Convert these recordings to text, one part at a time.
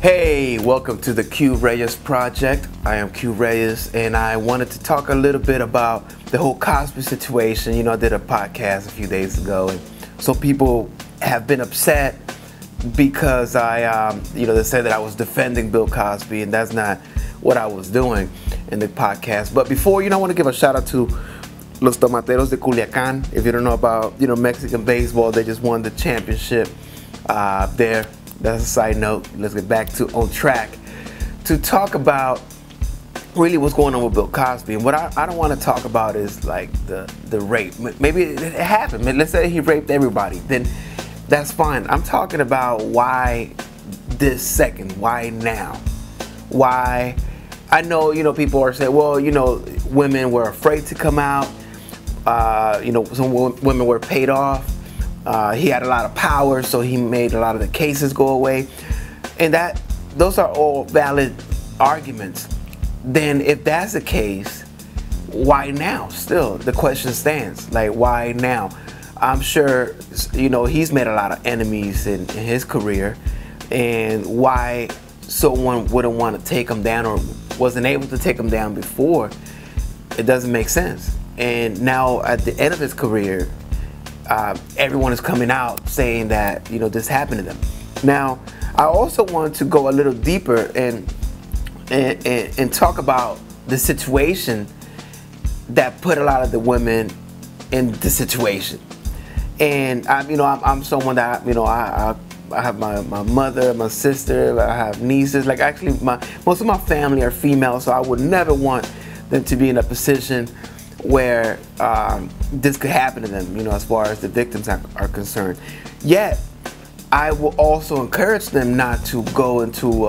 Hey, welcome to the Q Reyes Project. I am Q Reyes, and I wanted to talk a little bit about the whole Cosby situation. You know, I did a podcast a few days ago, and so people have been upset because they said that I was defending Bill Cosby, and that's not what I was doing in the podcast. But before, I want to give a shout out to Los Tomateros de Culiacán. If you don't know about, Mexican baseball, they just won the championship there. That's a side note. Let's get back on track to talk about really what's going on with Bill Cosby. And what I don't want to talk about is like the rape. Maybe it happened. Let's say he raped everybody. Then that's fine. I'm talking about why this second. Why now? Why? I know, people are saying, well, women were afraid to come out. Some women were paid off. He had a lot of power, so he made a lot of the cases go away. And those are all valid arguments. Then if that's the case, why now? Still, the question stands. Like, why now? I'm sure, he's made a lot of enemies in his career. And why someone wouldn't want to take him down or wasn't able to take him down before, it doesn't make sense. And now at the end of his career, everyone is coming out saying that this happened to them. Now, I also want to go a little deeper and talk about the situation that put a lot of the women in the situation. And I'm someone that I have my mother, my sister, I have nieces. Like actually, most of my family are female, so I would never want them to be in a position where this could happen to them, as far as the victims are concerned. Yet, I will also encourage them not to go into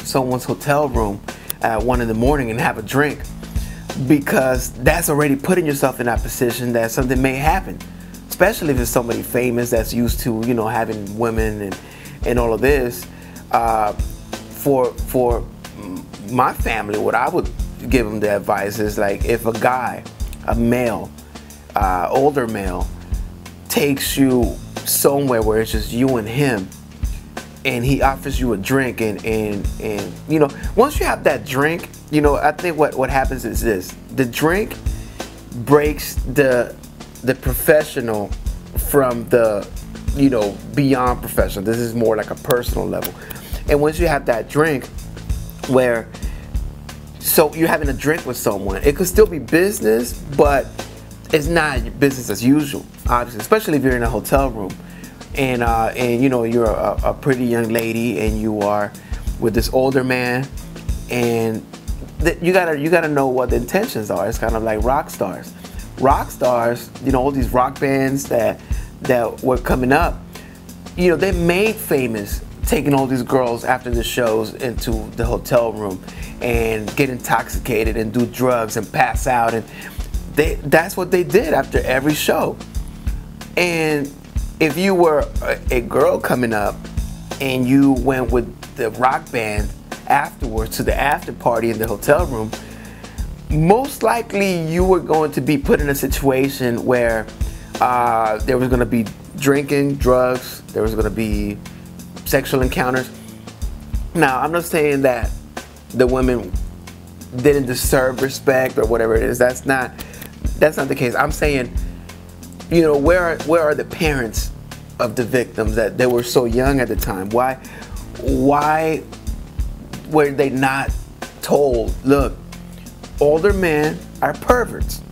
someone's hotel room at 1 in the morning and have a drink, because that's already putting yourself in that position that something may happen, especially if it's somebody famous that's used to, having women and all of this. For my family, what I would give them the advice is like, if a guy, a male, older male, takes you somewhere where it's just you and him, and he offers you a drink, and once you have that drink, I think what happens is this: the drink breaks the professional from the beyond professional. This is more like a personal level. And once you have that drink where you're having a drink with someone, it could still be business, but it's not business as usual, obviously, especially if you're in a hotel room and you're a pretty young lady and you are with this older man, and you gotta know what the intentions are. It's kind of like rock stars. Rock stars, all these rock bands that were coming up, they made famous taking all these girls after the shows into the hotel room and get intoxicated and do drugs and pass out, and that's what they did after every show. And if you were a girl coming up and you went with the rock band afterwards to the after party in the hotel room, most likely you were going to be put in a situation where there was going to be drinking, drugs, there was going to be sexual encounters. Now, I'm not saying that the women didn't deserve respect or whatever it is. That's not the case. I'm saying, where are the parents of the victims that they were so young at the time? Why were they not told, look, older men are perverts,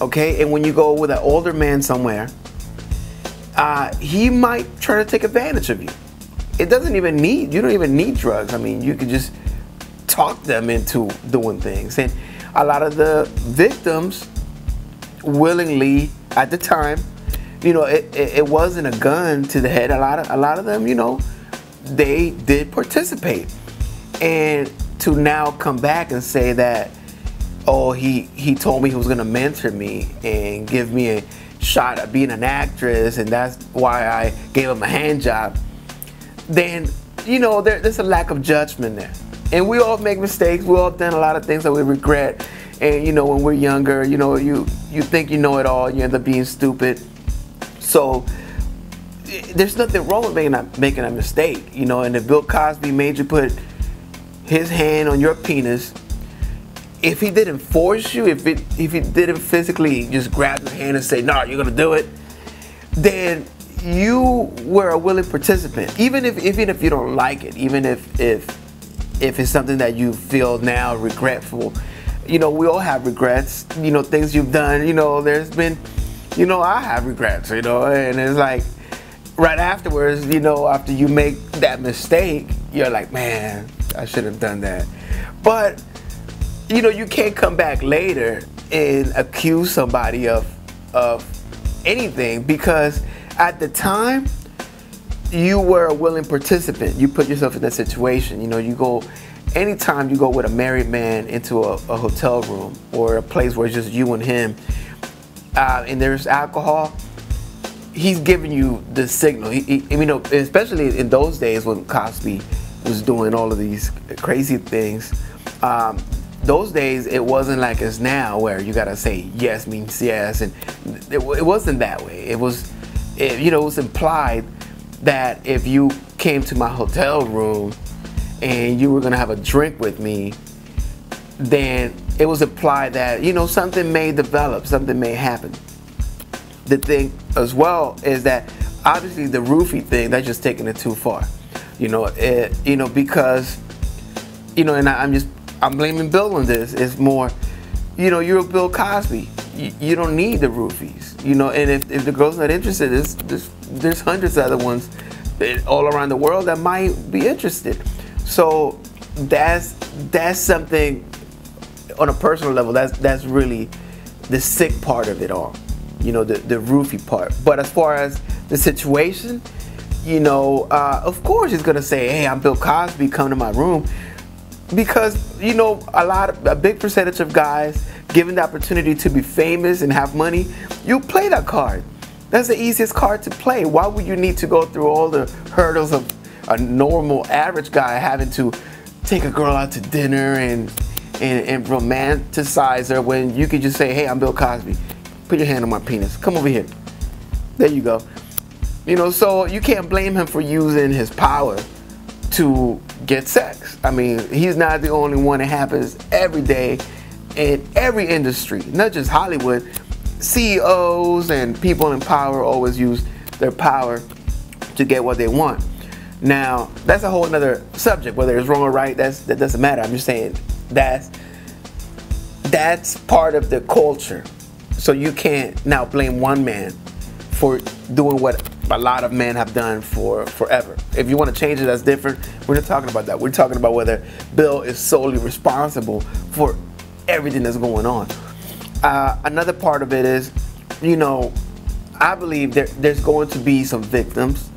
okay? And when you go with an older man somewhere, he might try to take advantage of you. You don't even need drugs. I mean, you could just talk them into doing things. And a lot of the victims willingly at the time, it wasn't a gun to the head. A lot of them, they did participate. And to now come back and say that, oh, he told me he was going to mentor me and give me a shot at being an actress, and that's why I gave him a hand job, then, there's a lack of judgment there. And we all make mistakes. We all done a lot of things that we regret. And, when we're younger, you think you know it all, you end up being stupid. So, there's nothing wrong with making a mistake, you know. And if Bill Cosby made you put his hand on your penis, if he didn't force you, if he didn't physically just grab your hand and say, "No, you're gonna do it," then you were a willing participant. Even if you don't like it, even if it's something that you feel now regretful, you know, we all have regrets. You know, things you've done. You know, there's been, you know, I have regrets. You know, and it's like right afterwards, you know, after you make that mistake, you're like, man, I should have done that. But you know, you can't come back later and accuse somebody of anything, because at the time you were a willing participant. You put yourself in that situation. You know, you go, anytime you go with a married man into a hotel room or a place where it's just you and him, and there's alcohol, he's giving you the signal. You know, especially in those days when Cosby was doing all of these crazy things. Those days, it wasn't like it's now where you gotta say yes means yes, and it wasn't that way. It was, you know, it was implied that if you came to my hotel room and you were gonna have a drink with me, then it was implied that, you know, something may develop, something may happen. The thing as well is that obviously the roofie thing, that's just taking it too far. You know, because, you know, and I'm blaming Bill on this. It's more, you know, you're Bill Cosby. You don't need the roofies, you know. And if the girl's not interested, there's hundreds of other ones all around the world that might be interested. So that's something on a personal level. That's really the sick part of it all, you know, the roofie part. But as far as the situation, you know, of course he's gonna say, "Hey, I'm Bill Cosby. Come to my room." Because, you know, a big percentage of guys, given the opportunity to be famous and have money, you play that card. That's the easiest card to play. Why would you need to go through all the hurdles of a normal, average guy having to take a girl out to dinner and romanticize her, when you could just say, "Hey, I'm Bill Cosby. Put your hand on my penis. Come over here." There you go. You know, so you can't blame him for using his power to get sex. I mean, he's not the only one. It happens every day in every industry, not just Hollywood. CEOs and people in power always use their power to get what they want. Now, that's a whole other subject. Whether it's wrong or right, that doesn't matter. I'm just saying that's part of the culture. So you can't now blame one man for doing what a lot of men have done forever. If you want to change it, that's different. We're not talking about that. We're talking about whether Bill is solely responsible for everything that's going on. Another part of it is, you know, I believe there's going to be some victims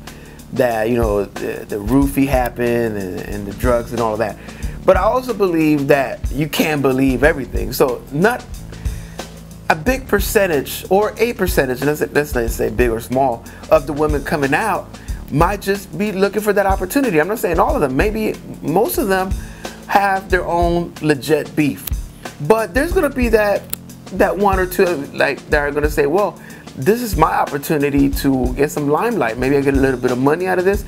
that, you know, the roofie happened and the drugs and all of that. But I also believe that you can't believe everything. So not a big percentage or a percentage, let's not say big or small, of the women coming out might just be looking for that opportunity. I'm not saying all of them. Maybe most of them have their own legit beef. But there's going to be that one or two, like, that are going to say, well, this is my opportunity to get some limelight. Maybe I get a little bit of money out of this.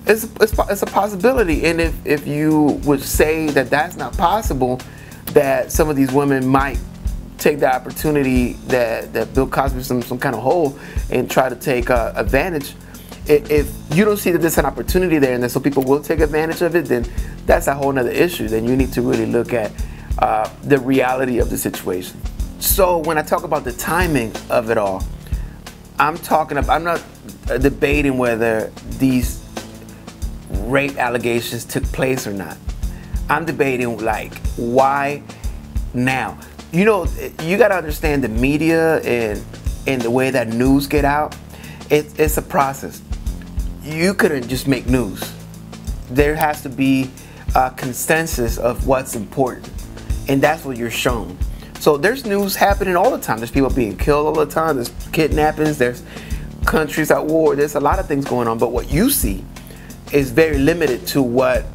It's a possibility. And if you would say that that's not possible, that some of these women might take the opportunity that Bill Cosby is some kind of hole and try to take advantage. If you don't see that there's an opportunity there and that some people will take advantage of it, then that's a whole nother issue. Then you need to really look at the reality of the situation. So when I talk about the timing of it all, I'm not debating whether these rape allegations took place or not. I'm debating, like, why now? You know, you got to understand the media and the way that news get out. It's a process. You couldn't just make news. There has to be a consensus of what's important, and that's what you're shown. So there's news happening all the time. There's people being killed all the time. There's kidnappings. There's countries at war. There's a lot of things going on. But what you see is very limited to what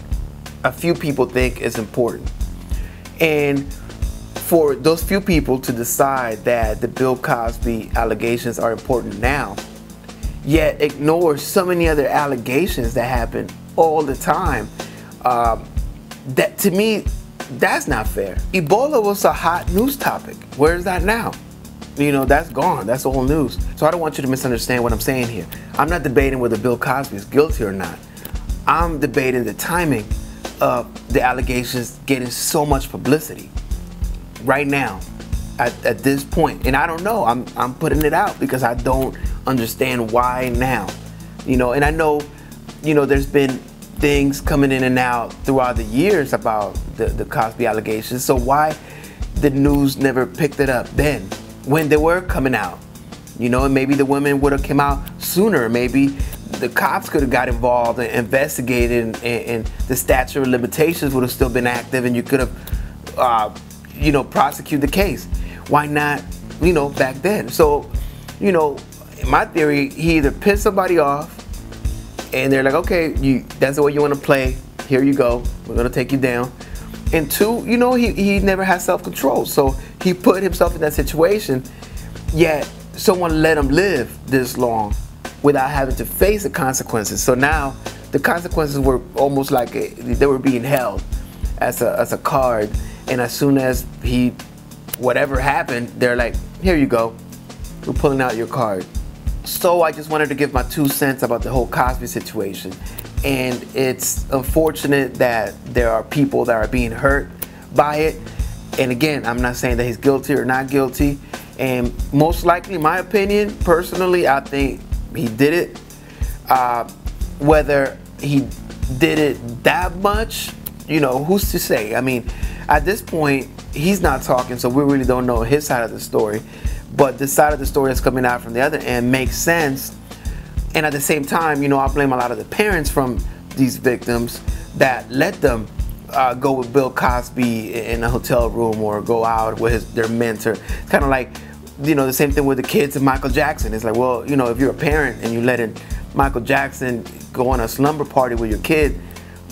a few people think is important. And for those few people to decide that the Bill Cosby allegations are important now, yet ignores so many other allegations that happen all the time. That, to me, that's not fair. Ebola was a hot news topic. Where is that now? You know, that's gone. That's old news. So I don't want you to misunderstand what I'm saying here. I'm not debating whether Bill Cosby is guilty or not. I'm debating the timing of the allegations getting so much publicity right now at this point. And I don't know. I'm putting it out because I don't understand why now. You know, and I know, you know, there's been things coming in and out throughout the years about the Cosby allegations. So why the news never picked it up then when they were coming out? You know, and maybe the women would have come out sooner. Maybe the cops could have got involved and investigated, and the statute of limitations would have still been active, and you could have, you know, prosecute the case. Why not, you know, back then? So, you know, in my theory, he either pissed somebody off, and they're like, okay, that's the way you want to play. Here you go. We're going to take you down. And two, you know, he never had self-control. So he put himself in that situation, yet someone let him live this long without having to face the consequences. So now the consequences were almost like they were being held as a card. And as soon as whatever happened, they're like, here you go. We're pulling out your card. So I just wanted to give my 2 cents about the whole Cosby situation. And it's unfortunate that there are people that are being hurt by it. And again, I'm not saying that he's guilty or not guilty. And most likely, my opinion, personally, I think he did it. Whether he did it that much, you know, who's to say? I mean, at this point, he's not talking, so we really don't know his side of the story. But the side of the story that's coming out from the other end makes sense. And at the same time, you know, I blame a lot of the parents from these victims that let them go with Bill Cosby in a hotel room or go out with their mentor. It's kind of like, you know, the same thing with the kids of Michael Jackson. It's like, well, you know, if you're a parent and you letting Michael Jackson go on a slumber party with your kid,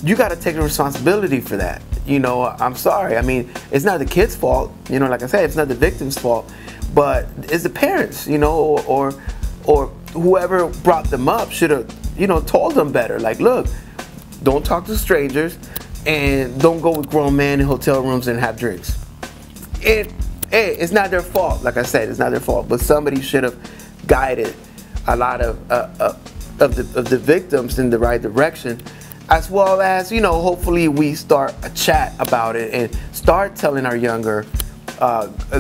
you got to take the responsibility for that. You know, I'm sorry. I mean, it's not the kid's fault. You know, like I said, it's not the victim's fault, but it's the parents, you know, or whoever brought them up should have, you know, told them better. Like, look, don't talk to strangers and don't go with grown men in hotel rooms and have drinks. It's not their fault. Like I said, it's not their fault, but somebody should have guided a lot of the victims in the right direction, as well as, you know, hopefully we start a chat about it and start telling our younger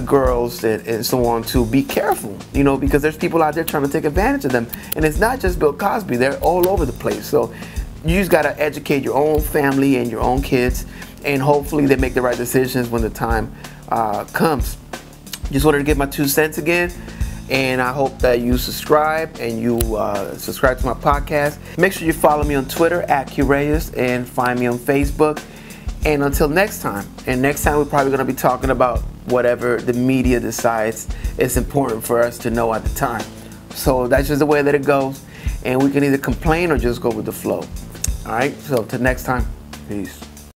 girls and so on to be careful, you know, because there's people out there trying to take advantage of them. And it's not just Bill Cosby, they're all over the place. So you just got to educate your own family and your own kids, and hopefully they make the right decisions when the time comes. Just wanted to give my 2 cents again, and I hope that you subscribe and you subscribe to my podcast. Make sure you follow me on Twitter @QReyes and find me on Facebook. And until next time, and next time we're probably going to be talking about whatever the media decides is important for us to know at the time. So that's just the way that it goes, and we can either complain or just go with the flow. All right, so till next time, peace.